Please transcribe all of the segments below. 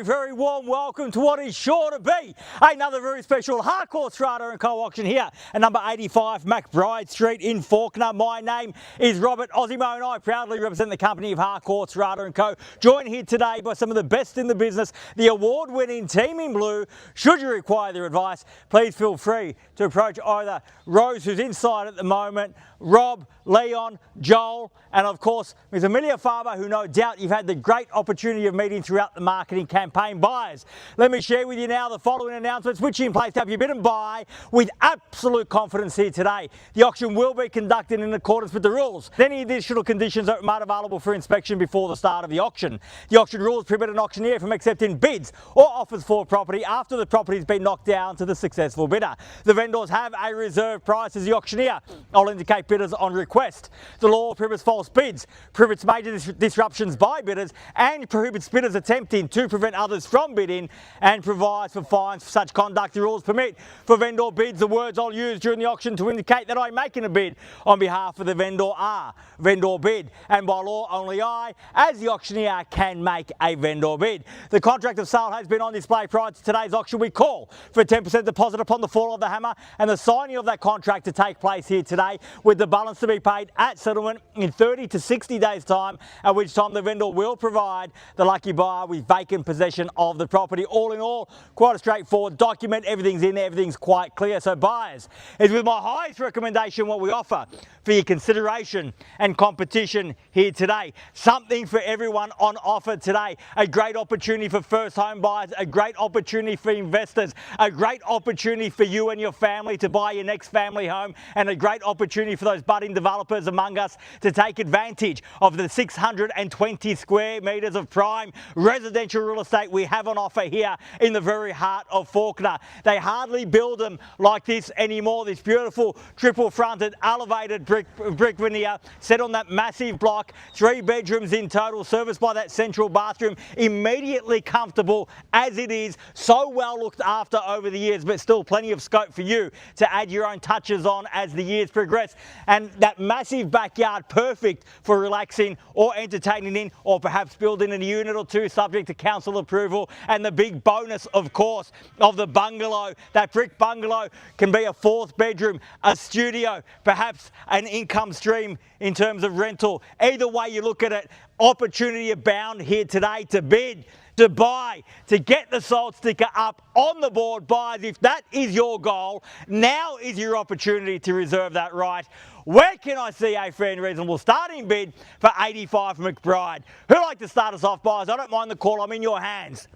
very warm welcome to what is sure to be another very special Harcourts Rata and Co auction here at number 85 McBryde Street in FAWKNER. My name is Robert Ozzimo and I proudly represent the company of Harcourts Rata and Co. Joined here today by some of the best in the business, the award-winning team in blue. Should you require their advice, please feel free to approach either Rose, who's inside at the moment, Rob, Leon, Joel, and of course Ms. Emilia Faba, who no doubt you've had the great opportunity of meeting throughout the marketing campaign. Buyers, let me share with you now the following announcements which are in place to help you bid and buy with absolute confidence here today. The auction will be conducted in accordance with the rules. Any additional conditions are made available for inspection before the start of the auction. The auction rules prohibit an auctioneer from accepting bids or offers for property after the property has been knocked down to the successful bidder. The vendors have a reserve price as the auctioneer. I'll indicate bidders on request. The law prohibits false bids, prohibits major disruptions by bidders, and prohibits bidders attempting to prevent others from bidding, and provides for fines for such conduct. The rules permit for vendor bids. The words I'll use during the auction to indicate that I'm making a bid on behalf of the vendor are vendor bid, and by law only I, as the auctioneer, can make a vendor bid. The contract of sale has been on display prior to today's auction. We call for a 10% deposit upon the fall of the hammer and the signing of that contract to take place here today, with the balance to be paid at settlement in 30 to 60 days time, at which time the vendor will provide the lucky buyer with vacant possession of the property. All in all, quite a straightforward document. Everything's in there, everything's quite clear. So buyers, it's with my highest recommendation what we offer for your consideration and competition here today. Something for everyone on offer today. A great opportunity for first home buyers, a great opportunity for investors, a great opportunity for you and your family to buy your next family home, and a great opportunity for those budding developers among us to take advantage of the 620 square metres of prime residential real estate we have on offer here in the very heart of FAWKNER. They hardly build them like this anymore. This beautiful triple fronted elevated brick veneer set on that massive block, 3 bedrooms in total, serviced by that central bathroom, immediately comfortable as it is, so well looked after over the years, but still plenty of scope for you to add your own touches on as the years progress. And that massive backyard, perfect for relaxing or entertaining in, or perhaps building a unit or two subject to council approval. And the big bonus, of course, of the bungalow, that brick bungalow can be a 4th bedroom, a studio, perhaps an income stream in terms of rental. Either way you look at it, opportunity abound here today to bid, to buy, to get the sold sticker up on the board. Buyers, if that is your goal, now is your opportunity to reserve that right. Where can I see a fair and reasonable starting bid for 85 McBryde? Who'd like to start us off, buyers? I don't mind the call, I'm in your hands.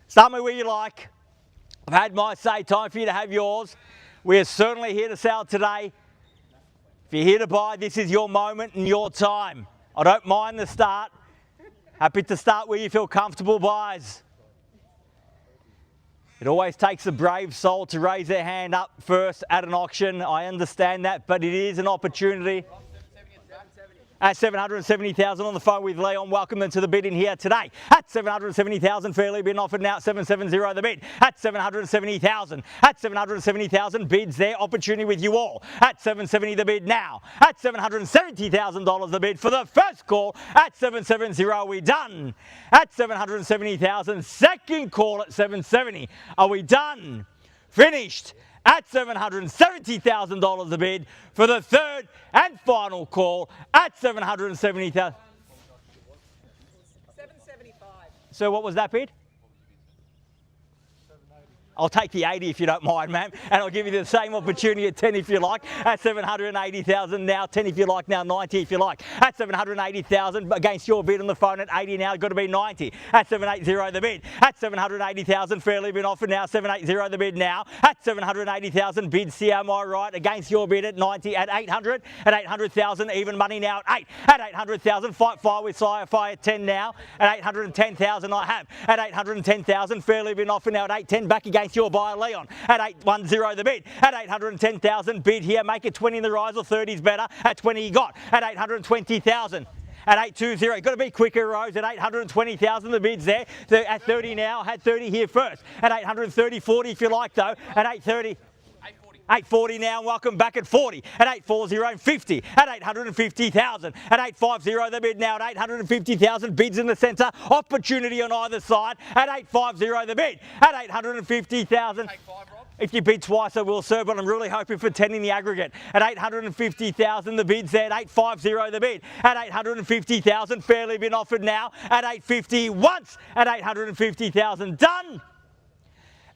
Start me where you like. I've had my say, time for you to have yours. We are certainly here to sell today. If you're here to buy, this is your moment and your time. I don't mind the start. Happy to start where you feel comfortable, buyers. It always takes a brave soul to raise their hand up first at an auction. I understand that, but it is an opportunity. At 770,000 on the phone with Leon. Welcome them to the bid in here today. At 770,000, fairly been offered now at 770 the bid. At 770,000. At 770,000 bids there. Opportunity with you all. At 770 the bid now. At $770,000 the bid for the first call. At 770 are we done? At 770,000. Second call at 770. Are we done? Finished. At $770,000 a bid for the third and final call at 770,000. 775. So what was that bid? I'll take the 80 if you don't mind, ma'am, and I'll give you the same opportunity at 10 if you like. At 780,000 now, 10 if you like, now 90 if you like. At 780,000 against your bid on the phone at 80 now, got to be 90. At 780 the bid. At 780,000, fairly been offered now, 780 the bid now. At 780,000 bids here, am I right? Against your bid at 90. At 800, at 800,000, even money now at 8. At 800,000, fight fire with Sci-Fi at 10 now. At 810,000 I have. At 810,000, fairly been offered now at 810, back against your buyer Leon. At 810 the bid. At 810,000 bid here, make it 20 in the rise or 30's better. At 20 you got. At 820,000. At 820, got to be quicker, Rose. At 820,000 the bids there. At 30 now, had 30 here first. At 830, 40 if you like though. At 830. 840. 840 now, and welcome back at 40, at 840 and 50, at 850,000, at 850 the bid now, at 850,000, bids in the centre, opportunity on either side, at 850 the bid, at 850,000. Take 5, Rob. If you bid twice, I will, sir, but I'm really hoping for 10 in the aggregate. At 850,000, the bid's there, at 850 the bid, at 850,000, fairly been offered now, at 850 once, at 850,000, done.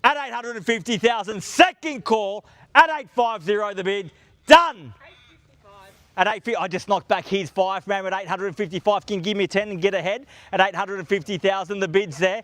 At 850,000, second call, at 850 the bid, done. 855. At 850, I just knocked back his 5, man, at 855, can you give me 10 and get ahead? At 850,000, the bid's there.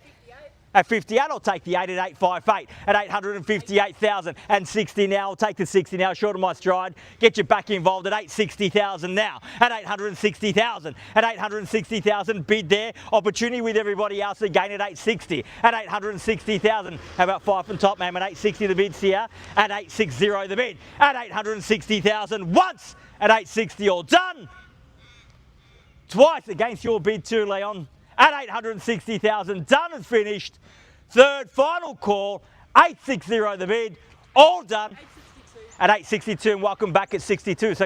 At 58, I'll take the 8 at 858. At 858,000 and 60 now, I'll take the 60 now, short of my stride. Get you back involved at 860,000 now. At 860,000. At 860,000, bid there. Opportunity with everybody else again at 860. At 860,000. How about 5 from top, man? At 860 the bid's here. At 860 the bid. At 860,000 once. At 860 all done. Twice against your bid too, Leon. At 860,000, done and finished. Third, final call, 860 the bid, all done. 862. At 862, and welcome back at 62. So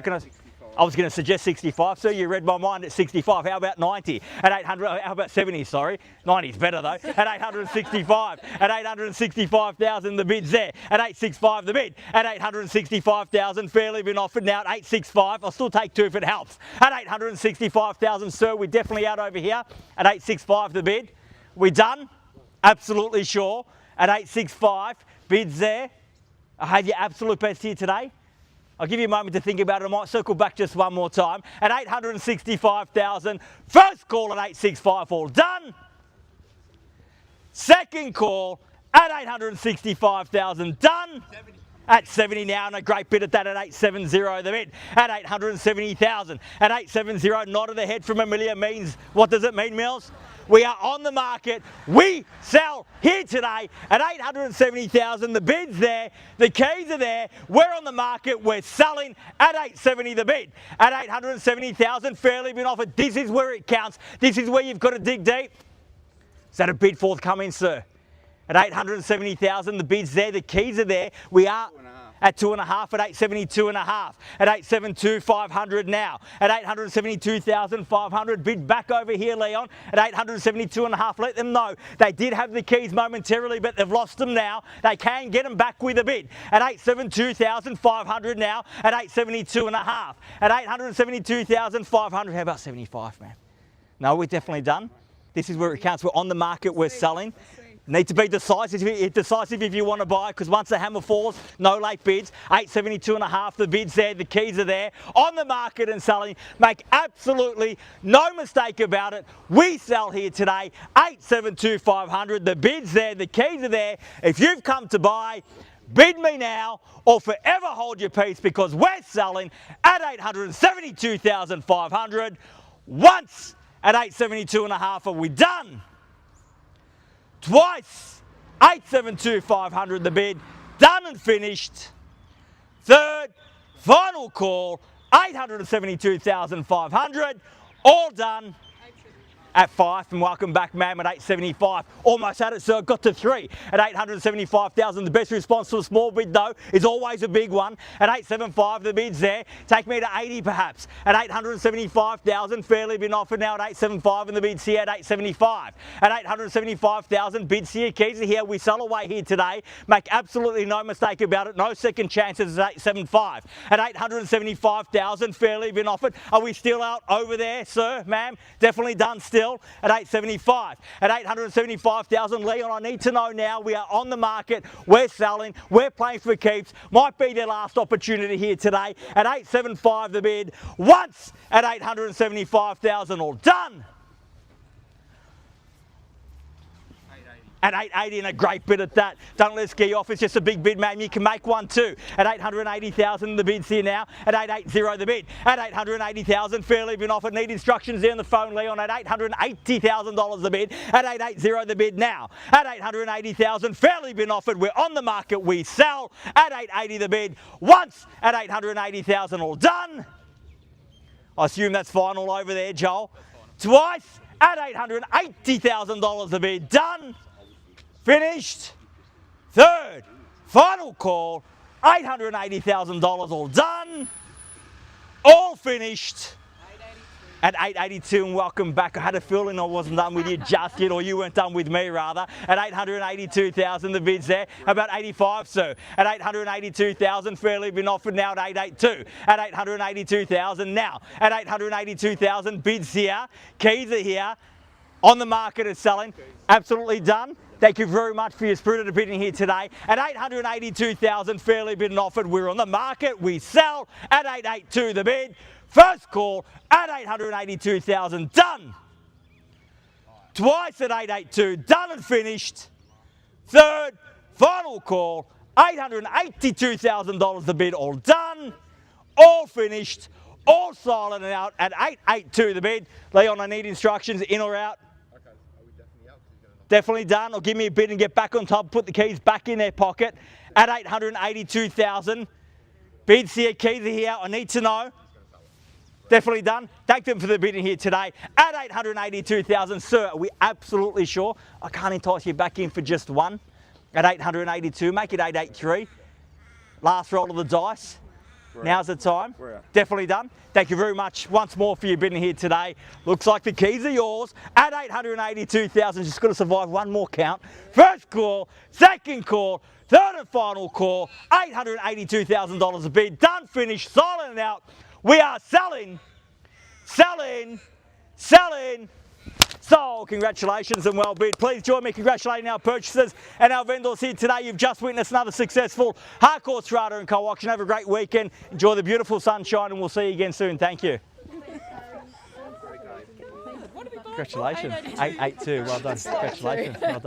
I was going to suggest 65, so you read my mind at 65. How about 90? At 800, how about 70, sorry. 90's better though. At 865. At 865,000, the bid's there. At 865, the bid. At 865,000, fairly been offered now at 865. I'll still take 2 if it helps. At 865,000, sir, we're definitely out over here. At 865, the bid. We done? Absolutely sure. At 865, bid's there. I have your absolute best here today. I'll give you a moment to think about it. I might circle back just one more time. At 865,000, first call at 865, all done. Second call at 865,000, done. 70. At 70 now, and a great bid at that at 870 the bid. At 870,000. At 870, nod of the head from Emilia means, what does it mean, Mills? We are on the market. We sell here today at 870,000. The bid's there. The keys are there. We're on the market. We're selling at 870 the bid. At 870,000, fairly been offered. This is where it counts. This is where you've got to dig deep. Is that a bid forthcoming, sir? At 870,000, the bid's there. The keys are there. We are at 2.5, at 872.5, at 872,500 now, at 872,500, bid back over here, Leon, at 872.5. Let them know they did have the keys momentarily, but they've lost them now. They can get them back with a bid at 872,500 now, at 872.5, at 872,500. How about 75, man? No, we're definitely done. This is where it counts. We're on the market. We're selling. Need to be decisive if you want to buy, because once the hammer falls, no late bids. 872.5, the bid's there, the keys are there, on the market and selling. Make absolutely no mistake about it. We sell here today, 872,500. The bid's there, the keys are there. If you've come to buy, bid me now or forever hold your peace, because we're selling at 872,500. Once at 872.5, are we done? Twice, 872,500 the bid, done and finished. Third, final call, 872,500, all done. At 5, and welcome back, ma'am, at 875. Almost had it, sir. Got to 3 at 875,000. The best response to a small bid, though, is always a big one. At 875, the bid's there. Take me to 80, perhaps. At 875,000, fairly been offered now at 875, and the bid's here at 875. At 875,000, bids here, keys are here. We sell away here today. Make absolutely no mistake about it. No second chances at 875. At 875,000, fairly been offered. Are we still out over there, sir, ma'am? Definitely done still. At 875. At 875,000, Leon, I need to know now. We are on the market. We're selling. We're playing for keeps. Might be their last opportunity here today. At 875, the bid. Once at 875,000, all done. At 880, and a great bid at that. Don't let us get you off. It's just a big bid, man. You can make one too. At 880,000, the bid's here now. At 880, the bid. At 880,000, fairly been offered. Need instructions there on the phone, Leon. At $880,000 the bid. At 880, the bid now. At 880,000, fairly been offered. We're on the market. We sell. At 880, the bid. Once at 880,000, all done. I assume that's final over there, Joel. Twice at $880,000 the bid. Done. Finished. Third, final call, $880,000 all done, all finished at $882, and welcome back. I had a feeling I wasn't done with you just yet, or you weren't done with me rather. At $882,000, the bids there. About 85, sir. At $882,000, fairly been offered now at $882. At $882,000 now. At $882,000, bids here. Keys are here. On the market and selling. Absolutely done. Thank you very much for your spirited bidding here today. At $882,000, fairly bid and offered. We're on the market. We sell at $882 the bid. First call at $882,000, done. Twice at $882, done and finished. Third, final call, $882,000 the bid, all done, all finished, all silent and out at $882 the bid. Leon, I need instructions, in or out? Okay, are we definitely out? Definitely done, or give me a bid and get back on top, put the keys back in their pocket at $882,000. Bids here, keys are here, I need to know. Definitely done. Thank them for the bidding here today at $882,000. Sir, are we absolutely sure? I can't entice you back in for just one at $882. Make it $883. Last roll of the dice. Now's the time. Definitely done. Thank you very much once more for your bidding here today. Looks like the keys are yours at $882,000. Just got to survive one more count. First call, second call, third and final call. $882,000 a bid. Done, finished, silent and out. We are selling, selling, selling. So, congratulations and well bid. Please join me congratulating our purchasers and our vendors here today. You've just witnessed another successful Harcourts, Rata and Co auction. Have a great weekend. Enjoy the beautiful sunshine and we'll see you again soon. Thank you. Congratulations. 882. Well done. Congratulations. Well done.